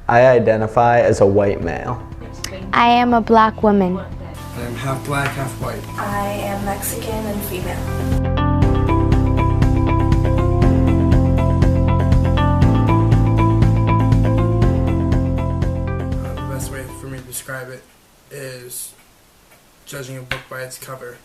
I identify as a white male. I am a black woman. I am half black, half white. I am Mexican and female. The best way for me to describe it is judging a book by its cover.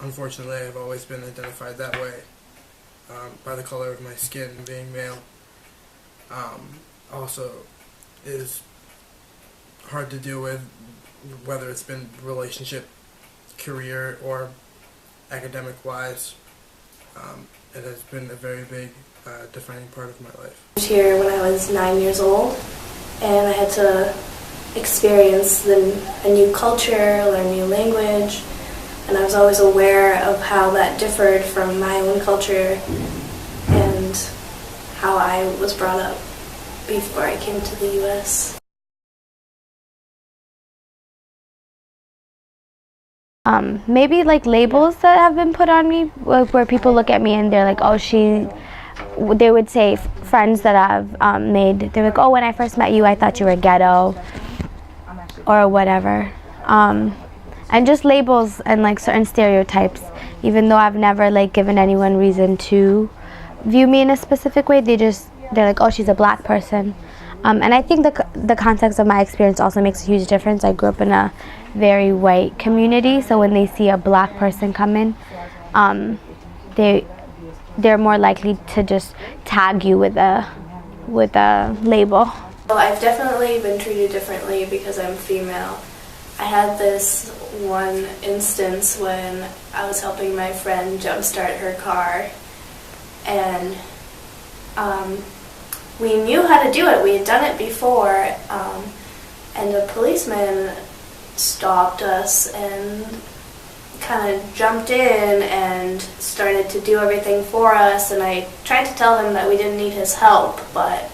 Unfortunately, I've always been identified that way, by the color of my skin, being male. Also is hard to deal with, whether it's been relationship, career, or academic-wise. It has been a very big defining part of my life. I was here when I was 9 years old, and I had to experience a new culture, learn a new language, and I was always aware of how that differed from my own culture and how I was brought up before I came to the U.S. Maybe like labels that have been put on me, where people look at me and they're like, oh, they would say, friends that I've made, they're like, oh, when I first met you, I thought you were ghetto, or whatever. And just labels and like certain stereotypes, even though I've never like given anyone reason to view me in a specific way, they're like, oh, she's a black person. And I think the context of my experience also makes a huge difference. I grew up in a very white community, so when they see a black person come in, they're more likely to just tag you with a label. Well, I've definitely been treated differently because I'm female. I had this one instance when I was helping my friend jumpstart her car, and we knew how to do it. We had done it before, and a policeman stopped us and kind of jumped in and started to do everything for us, and I tried to tell him that we didn't need his help, but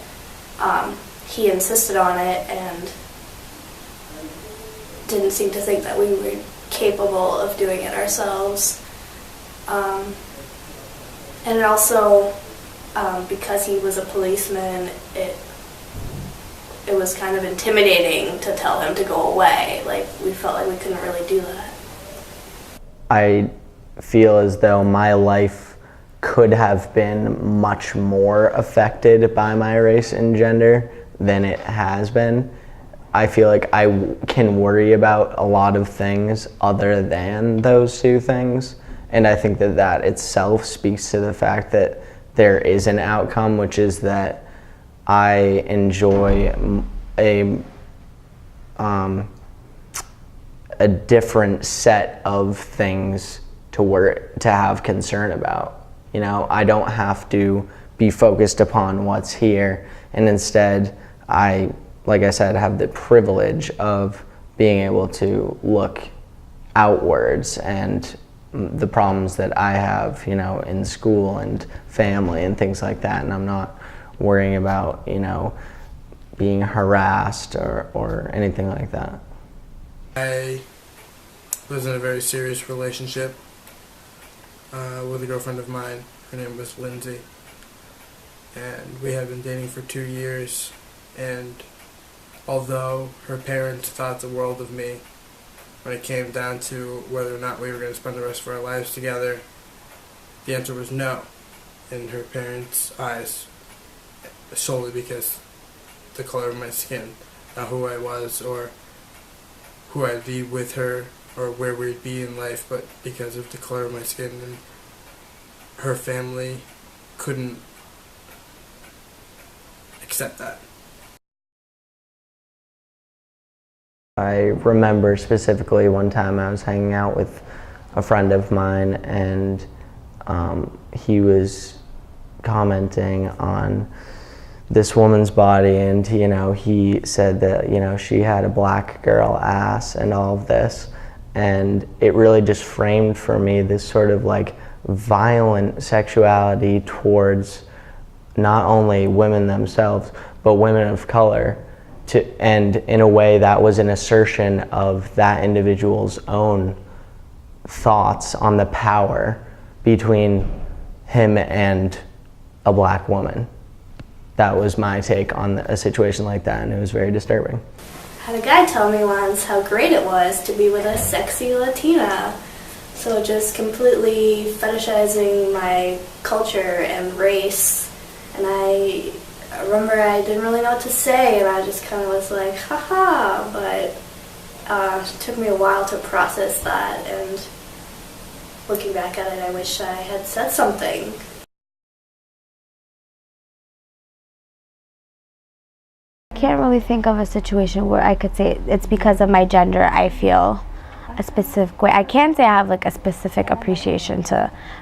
he insisted on it and didn't seem to think that we were capable of doing it ourselves. And it also, because he was a policeman, it was kind of intimidating to tell him to go away. Like, we felt like we couldn't really do that. I feel as though my life could have been much more affected by my race and gender than it has been. I feel like I can worry about a lot of things other than those two things, and I think that itself speaks to the fact that there is an outcome, which is that I enjoy a different set of things to have concern about. You know, I don't have to be focused upon what's here, and instead like I said, have the privilege of being able to look outwards and the problems that I have, you know, in school and family and things like that, and I'm not worrying about, you know, being harassed or anything like that. I was in a very serious relationship with a girlfriend of mine. Her name was Lindsay, and we had been dating for 2 years, and although her parents thought the world of me, when it came down to whether or not we were going to spend the rest of our lives together, the answer was no in her parents' eyes, solely because the color of my skin, not who I was or who I'd be with her or where we'd be in life, but because of the color of my skin. And her family couldn't accept that. I remember specifically one time I was hanging out with a friend of mine, and he was commenting on this woman's body, and you know, he said that, you know, she had a black girl ass and all of this, and it really just framed for me this sort of like violent sexuality towards not only women themselves but women of color. And in a way that was an assertion of that individual's own thoughts on the power between him and a black woman. that was my take on a situation like that, and it was very disturbing. I had a guy tell me once how great it was to be with a sexy Latina. So just completely fetishizing my culture and race. And I remember I didn't really know what to say, and I just kind of was like, haha, but it took me a while to process that, and looking back at it, I wish I had said something. I can't really think of a situation where I could say it's because of my gender I feel a specific way. I can say I have like a specific appreciation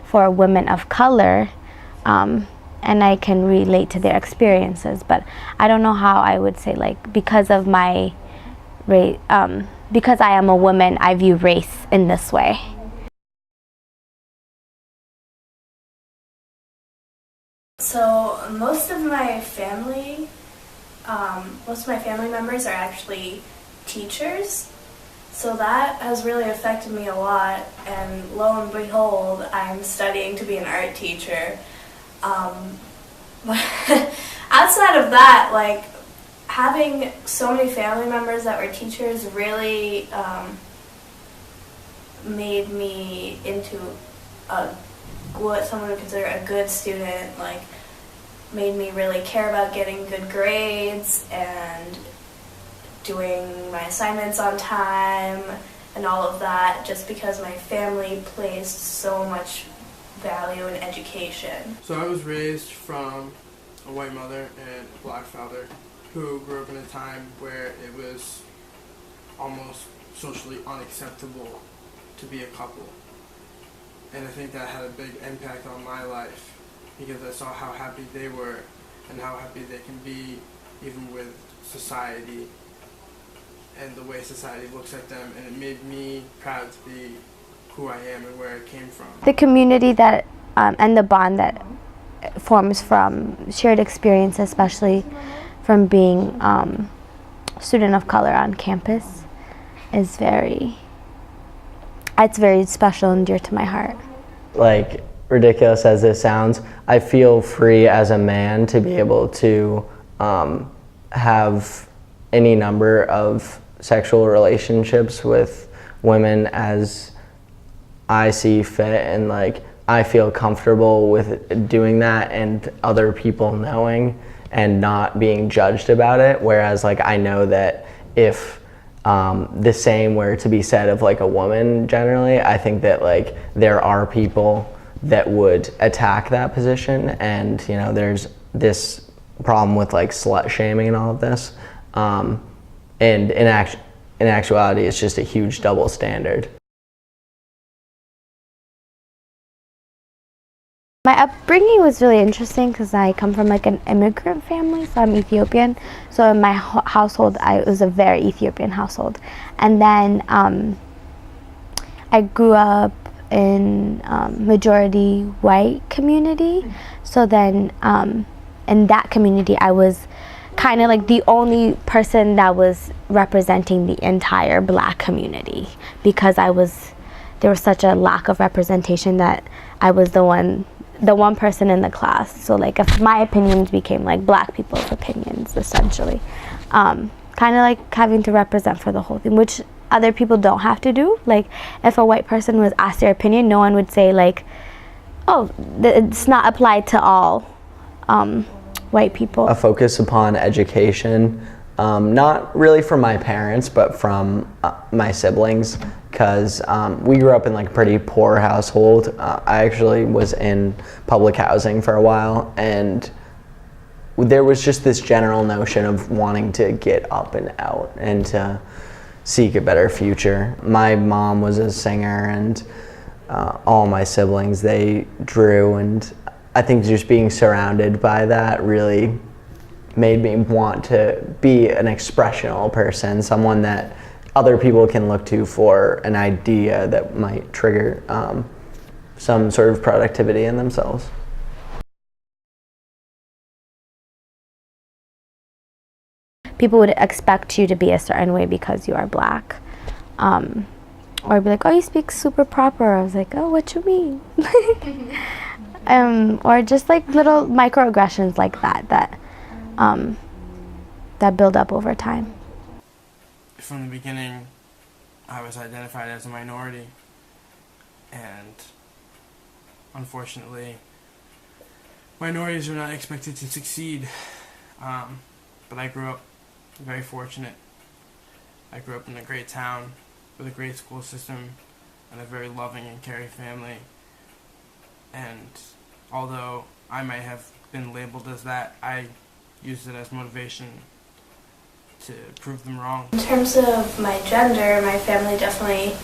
for women of color, and I can relate to their experiences, but I don't know how I would say like because of my race, because I am a woman, I view race in this way. So most of my family members are actually teachers, so that has really affected me a lot, and lo and behold, I'm studying to be an art teacher. But outside of that, like, having so many family members that were teachers really made me into what someone would consider a good student, like, made me really care about getting good grades and doing my assignments on time and all of that, just because my family placed so much value in education. So I was raised from a white mother and a black father who grew up in a time where it was almost socially unacceptable to be a couple. And I think that had a big impact on my life because I saw how happy they were and how happy they can be even with society and the way society looks at them, and it made me proud to be who I am and where I came from. The community that and the bond that forms from shared experience, especially from being a student of color on campus, is very special and dear to my heart. Like, ridiculous as this sounds, I feel free as a man to be able to have any number of sexual relationships with women as I see fit, and like I feel comfortable with doing that and other people knowing and not being judged about it. Whereas like I know that if the same were to be said of like a woman generally, I think that like there are people that would attack that position, and you know there's this problem with like slut shaming and all of this, and in actuality it's just a huge double standard. My upbringing was really interesting because I come from like an immigrant family, so I'm Ethiopian. So in my household, it was a very Ethiopian household. And then I grew up in majority white community. So then in that community, I was kind of like the only person that was representing the entire black community, because there was such a lack of representation that I was the one person in the class. So like if my opinions became like black people's opinions, essentially, kind of like having to represent for the whole thing, which other people don't have to do. Like if a white person was asked their opinion, no one would say like, oh, it's not applied to all white people. A focus upon education, not really from my parents, but from my siblings, because we grew up in like a pretty poor household. I actually was in public housing for a while, and there was just this general notion of wanting to get up and out and to seek a better future. My mom was a singer, and all my siblings, they drew, and I think just being surrounded by that really made me want to be an expressional person, someone that other people can look to for an idea that might trigger some sort of productivity in themselves. People would expect you to be a certain way because you are black. Or be like, oh, you speak super proper. I was like, oh, what you mean? Or just like little microaggressions like that that build up over time. From the beginning, I was identified as a minority, and unfortunately, minorities are not expected to succeed. But I grew up very fortunate. I grew up in a great town with a great school system and a very loving and caring family. And although I might have been labeled as that, I used it as motivation to prove them wrong. In terms of my gender, my family definitely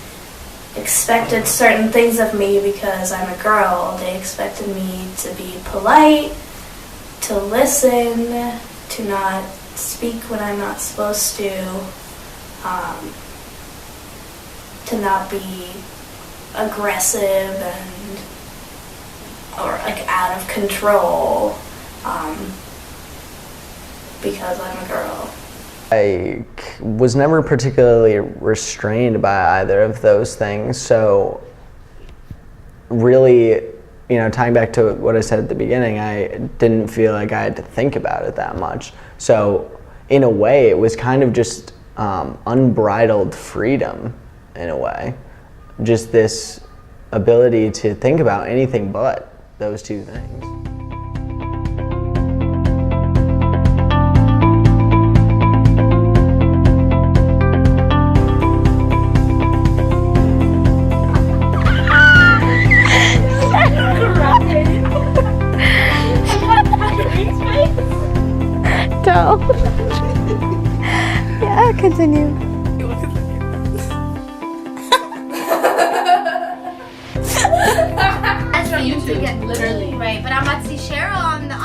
expected certain things of me because I'm a girl. They expected me to be polite, to listen, to not speak when I'm not supposed to not be aggressive and or like out of control because I'm a girl. I was never particularly restrained by either of those things, so really, you know, tying back to what I said at the beginning, I didn't feel like I had to think about it that much. So in a way, it was kind of just unbridled freedom in a way. Just this ability to think about anything but those two things. Yeah, continue. That's for you to get literally right, but I'm about to see Cheryl on the